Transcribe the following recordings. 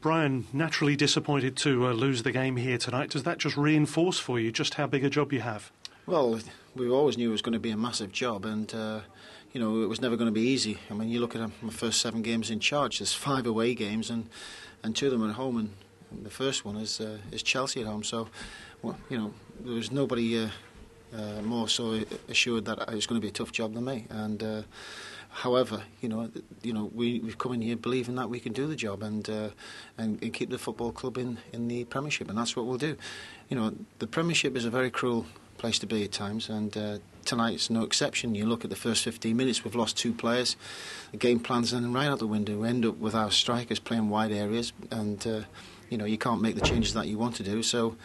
Brian, naturally disappointed to lose the game here tonight. Does that just reinforce for you just how big a job you have? Well, we always knew it was going to be a massive job, and it was never going to be easy. I mean, you look at my first 7 games in charge. There's 5 away games, and 2 of them at home, and the first one is Chelsea at home. So, there was nobody more so assured that it's going to be a tough job than me. And however, we've come in here believing that we can do the job and keep the football club in the Premiership, and that's what we'll do. The Premiership is a very cruel place to be at times, and tonight's no exception. You look at the first 15 minutes, we've lost 2 players. The game plan's then right out the window. We end up with our strikers playing wide areas, and you can't make the changes that you want to do. So,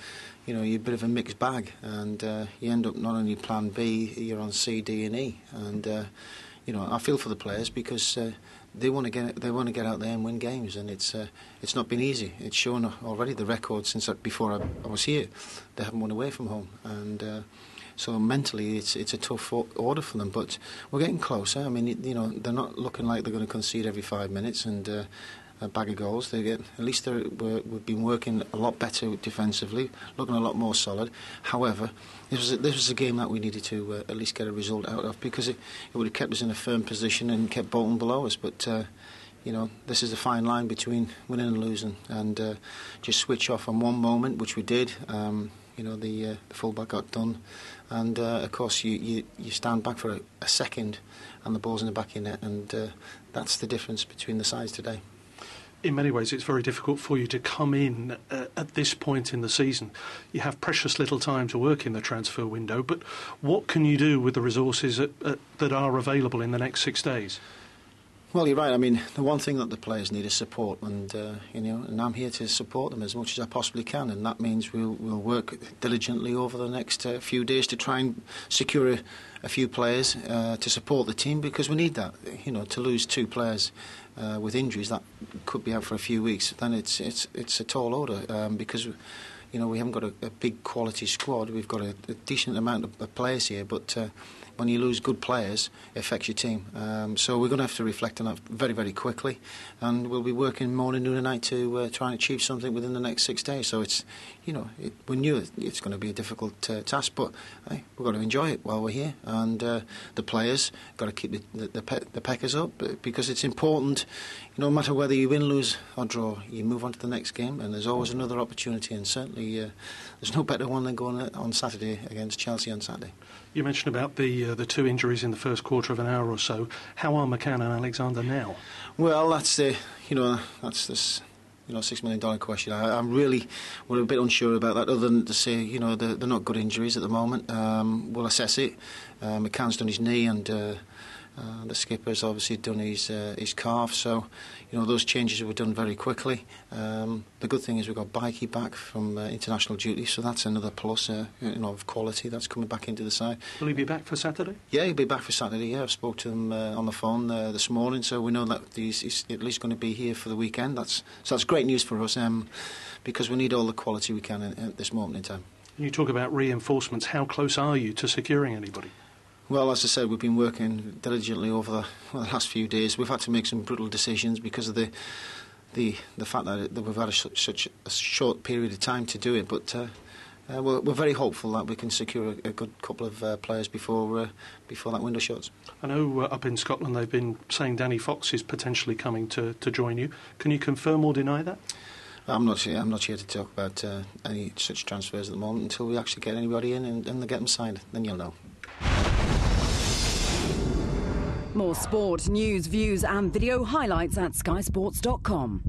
you're a bit of a mixed bag, and you end up not only plan B, you're on C, D, and E. And I feel for the players because they want to get out there and win games, and it's not been easy. It's shown already the record since before I was here. They haven't won away from home, and so mentally it's a tough order for them. But we're getting closer. I mean, they're not looking like they're going to concede every 5 minutes and a bag of goals. We've been working a lot better defensively, looking a lot more solid. However, this was a game that we needed to at least get a result out of, because it would have kept us in a firm position and kept Bolton below us. But this is a fine line between winning and losing, and just switch off on one moment, which we did. The fullback got done, and of course you stand back for a second, and the ball's in the back of your net, and that's the difference between the sides today. In many ways, it's very difficult for you to come in at this point in the season. You have precious little time to work in the transfer window, but what can you do with the resources that are available in the next 6 days? Well, you're right. I mean, the one thing that the players need is support, and and I'm here to support them as much as I possibly can, and that means we'll work diligently over the next few days to try and secure a few players to support the team, because we need that. To lose 2 players with injuries that could be out for a few weeks, then it's a tall order, because we haven't got a big quality squad. We've got a decent amount of players here, but when you lose good players, it affects your team. So we're going to have to reflect on that very, very quickly, and we'll be working morning, noon and night to try and achieve something within the next 6 days. So it's, we knew it's going to be a difficult task, but we've got to enjoy it while we're here, and the players got to keep the peckers up, because it's important. No matter whether you win, lose or draw, you move on to the next game, and there's always another opportunity, and certainly there's no better one than going on Saturday against Chelsea on Saturday. You mentioned about the 2 injuries in the first quarter of an hour or so. How are McCann and Alexander now? Well, that's this $6 million question. We're a bit unsure about that, other than to say they're not good injuries at the moment. We'll assess it. McCann's done his knee, and the skipper's obviously done his calf, so those changes were done very quickly. The good thing is we've got Bikey back from international duty, so that's another plus of quality that's coming back into the side. Will he be back for Saturday? Yeah, he'll be back for Saturday. Yeah, I've spoke to him on the phone this morning, so we know that he's at least going to be here for the weekend. That's great news for us, because we need all the quality we can at this moment in time. You talk about reinforcements. How close are you to securing anybody? Well, as I said, we've been working diligently over the last few days. We've had to make some brutal decisions because of the fact that we've had such a short period of time to do it. But we're very hopeful that we can secure a good couple of players before that window shuts. I know up in Scotland they've been saying Danny Fox is potentially coming to join you. Can you confirm or deny that? I'm not here to talk about any such transfers at the moment until we actually get anybody in and they get them signed. Then you'll know. More sport, news, views and video highlights at skysports.com.